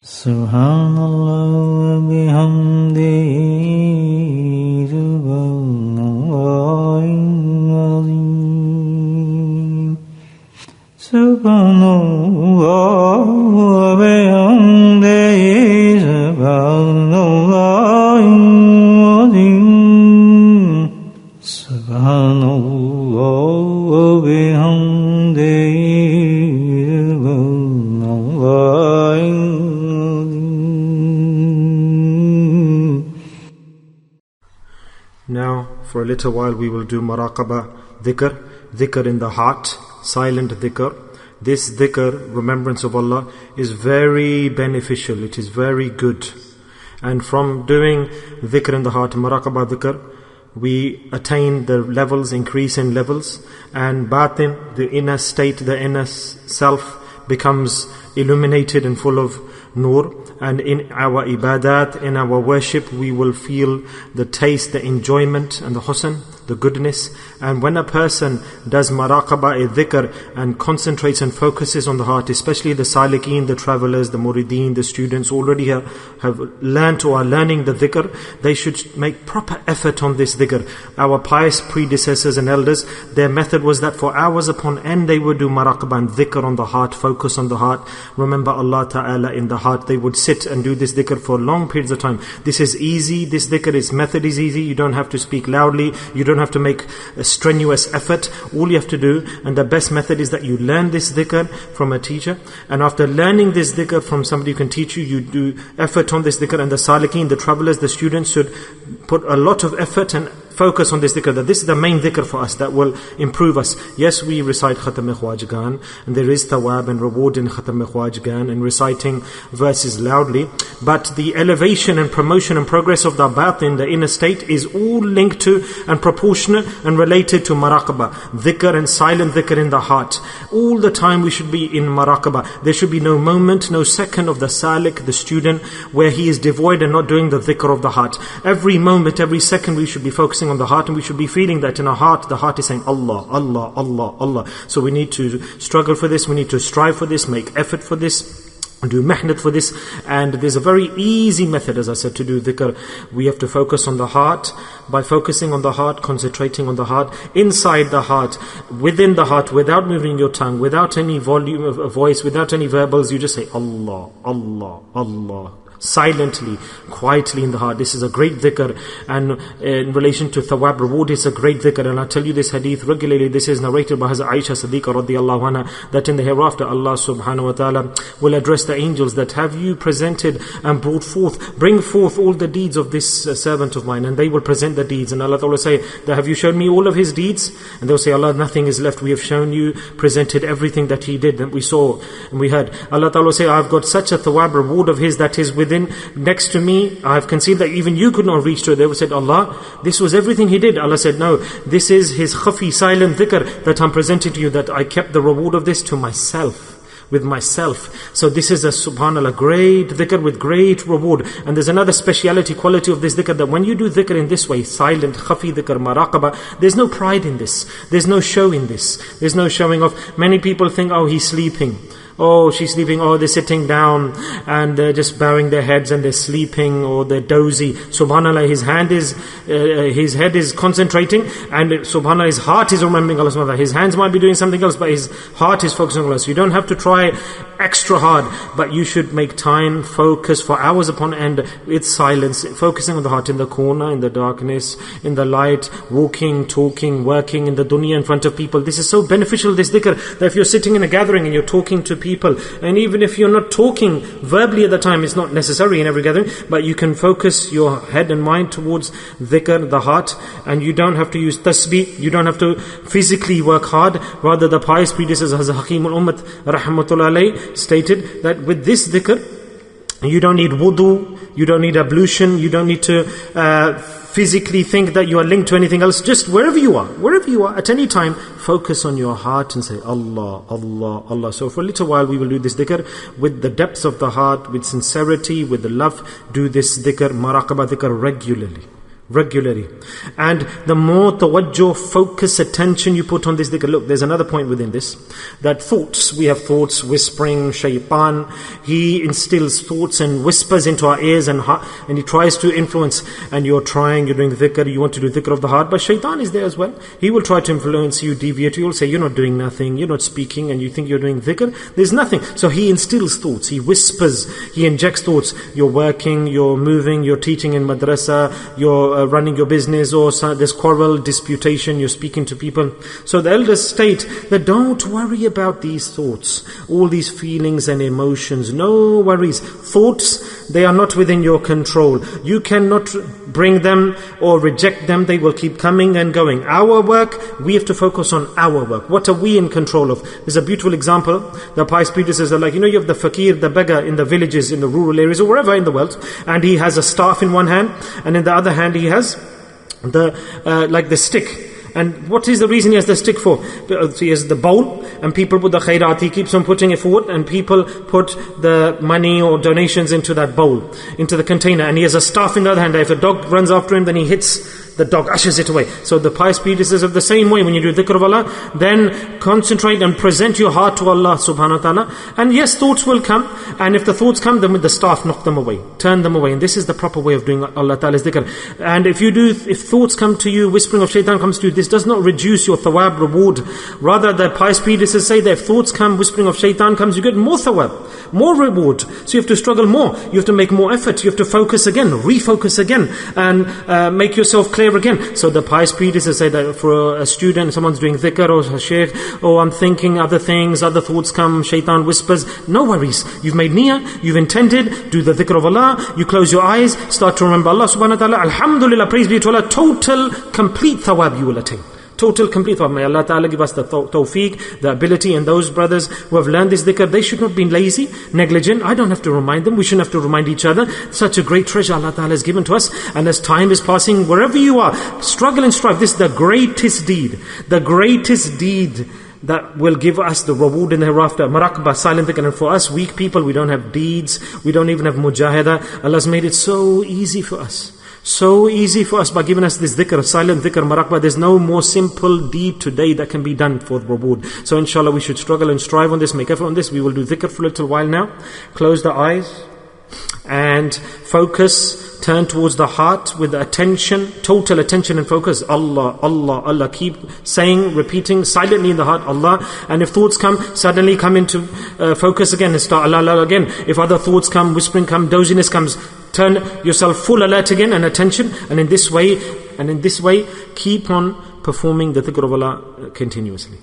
Subhanallah wa bihamdihi subhanallahil azim. Subhanallah wa bihamdihi subhanallahil azim. Subhanallah wa bihamdihi subhanallahil. Now, for a little while we will do Muraqabah dhikr, dhikr in the heart, silent dhikr. This dhikr, remembrance of Allah, is very beneficial, it is very good. And from doing dhikr in the heart, Muraqabah dhikr, we attain the levels, increase in levels, and batin, the inner state, the inner self, becomes illuminated and full of nur. And in our ibadat, in our worship, we will feel the taste, the enjoyment and the husn, the goodness. And when a person does maraqabah, dhikr, and concentrates and focuses on the heart, especially the salikeen, the travelers, the murideen, the students already have learnt or are learning the dhikr, they should make proper effort on this dhikr. Our pious predecessors and elders, their method was that for hours upon end they would do maraqabah and dhikr on the heart, focus on the heart, remember Allah Ta'ala in the heart. They would sit and do this dhikr for long periods of time. This is easy, this dhikr, its method is easy. You don't have to speak loudly, you don't have to make a strenuous effort. All you have to do, and the best method is that you learn this dhikr from a teacher, and after learning this dhikr from somebody who can teach you, you do effort on this dhikr. And the salikeen, the travelers, the students should put a lot of effort and focus on this dhikr, that this is the main dhikr for us that will improve us. Yes, we recite Khatam Khwajgan, and there is thawab and reward in Khatam Khwajgan and reciting verses loudly, but the elevation and promotion and progress of the batin, the inner state, is all linked to and proportionate and related to maraqabah, dhikr and silent dhikr in the heart. All the time we should be in maraqabah. There should be no moment, no second of the salik, the student, where he is devoid and not doing the dhikr of the heart. Every moment, every second we should be focusing on the heart, and we should be feeling that in our heart, the heart is saying Allah, Allah, Allah, Allah. So we need to struggle for this, we need to strive for this, make effort for this, do mehnat for this. And there's a very easy method, as I said, to do dhikr. We have to focus on the heart. By focusing on the heart, concentrating on the heart, inside the heart, within the heart, without moving your tongue, without any volume of a voice, without any verbals, you just say Allah, Allah, Allah, silently, quietly in the heart. This is a great dhikr, and in relation to thawab, reward, it's a great dhikr. And I tell you this hadith regularly. This is narrated by Hazrat Aisha Siddiqa radiyallahu anha, that in the hereafter Allah subhanahu wa ta'ala will address the angels that have you presented and bring forth all the deeds of this servant of mine, and they will present the deeds. And Allah Ta'ala will say, have you shown me all of his deeds? And they'll say, Allah, nothing is left. We have shown you, presented everything that he did, that we saw and we heard. Allah Ta'ala will say, I've got such a thawab, reward of his that is within, next to me. I have conceived that even you could not reach to it. They would say, Allah, this was everything he did. Allah said, no, this is his khafi, silent dhikr that I'm presenting to you, that I kept the reward of this to myself, with myself. So this is a subhanallah, great dhikr with great reward. And there's another speciality, quality of this dhikr, that when you do dhikr in this way, silent, khafi dhikr, maraqabah, there's no pride in this, there's no show in this, there's no showing off. Many people think, oh, he's sleeping, oh, she's sleeping, oh, they're sitting down and they're just bowing their heads and they're sleeping, or they're dozy. Subhanallah, his head is concentrating, and subhanallah, his heart is remembering Allah subhanahu wa ta'ala. His hands might be doing something else, but his heart is focusing on Allah. So you don't have to try extra hard, but you should make time, focus for hours upon end with silence, focusing on the heart, in the corner, in the darkness, in the light, walking, talking, working in the dunya in front of people. This is so beneficial, this dhikr, that if you're sitting in a gathering and you're talking to people, and even if you're not talking verbally at the time, it's not necessary in every gathering, but you can focus your head and mind towards dhikr, the heart, and you don't have to use tasbih, you don't have to physically work hard. Rather, the pious predecessors, Hazrat Hakim al-Ummat rahmatullah alayh, stated that with this dhikr, you don't need wudu, you don't need ablution, you don't need to physically think that you are linked to anything else. Just wherever you are, at any time, focus on your heart and say Allah, Allah, Allah. So for a little while we will do this dhikr with the depths of the heart, with sincerity, with the love. Do this dhikr, Muraqabah dhikr regularly. regularly. And the more tawajjuh, focus, attention you put on this dhikr. Look, there's another point within this, that thoughts, we have thoughts, whispering, shaitan, he instills thoughts and whispers into our ears and heart, and he tries to influence. And you're doing dhikr, you want to do dhikr of the heart, but shaitan is there as well. He will try to influence you, deviate you, will say you're not doing nothing, you're not speaking, and you think you're doing dhikr. There's nothing. So he instills thoughts, he whispers, he injects thoughts. You're working, you're moving, you're teaching in madrasa, you're running your business, or there's quarrel, disputation, you're speaking to people. So the elders state that don't worry about these thoughts, all these feelings and emotions. No worries. Thoughts, they are not within your control. You cannot bring them or reject them. They will keep coming and going. Our work, we have to focus on our work. What are we in control of? There's a beautiful example. The pious predecessors are like, you have the fakir, the beggar in the villages, in the rural areas, or wherever in the world, and he has a staff in one hand, and in the other hand he has the stick. And what is the reason he has the stick for? He has the bowl, and people put the khairat, he keeps on putting it forward, and people put the money or donations into that bowl, into the container, and he has a staff in the other hand. If a dog runs after him, then he hits the dog, ushers it away. So the pious predecessors of the same way, when you do dhikr of Allah, then concentrate and present your heart to Allah subhanahu wa ta'ala. And yes, thoughts will come, and if the thoughts come, then with the staff, knock them away, turn them away. And this is the proper way of doing Allah ta'ala's dhikr. And if thoughts come to you, whispering of shaitan comes to you, this does not reduce your thawab, reward. Rather, the pious predecessors say that if thoughts come, whispering of shaitan comes, you get more thawab, more reward. So you have to struggle more, you have to make more effort, you have to focus again, refocus again, and make yourself clear again. So the pious predecessors say that for a student, someone's doing dhikr or a shaykh, I'm thinking other things, other thoughts come, shaitan whispers. No worries. You've made niyyah, you've intended, do the dhikr of Allah, you close your eyes, start to remember Allah subhanahu wa ta'ala. Alhamdulillah, praise be to Allah, total, complete thawab you will attain. Total, complete thawab. May Allah Ta'ala give us the tawfiq, the ability, and those brothers who have learned this dhikr, they should not be lazy, negligent. I don't have to remind them, we shouldn't have to remind each other. Such a great treasure Allah Ta'ala has given to us, and as time is passing, wherever you are, struggle and strive. This is the greatest deed that will give us the reward in the hereafter. Muraqabah, silent dhikr. And for us weak people, we don't have deeds, we don't even have mujahidah. Allah's made it so easy for us. So easy for us by giving us this dhikr, silent dhikr, muraqabah. There's no more simple deed today that can be done for reward. So inshallah we should struggle and strive on this, make effort on this. We will do dhikr for a little while now. Close the eyes and focus, turn towards the heart with attention, total attention and focus. Allah, Allah, Allah. Keep saying, repeating silently in the heart, Allah. And if thoughts come, suddenly come into focus again and start Allah, Allah again. If other thoughts come, whispering come, doziness comes, turn yourself full alert again and attention. And in this way, keep on performing the dhikr of Allah continuously.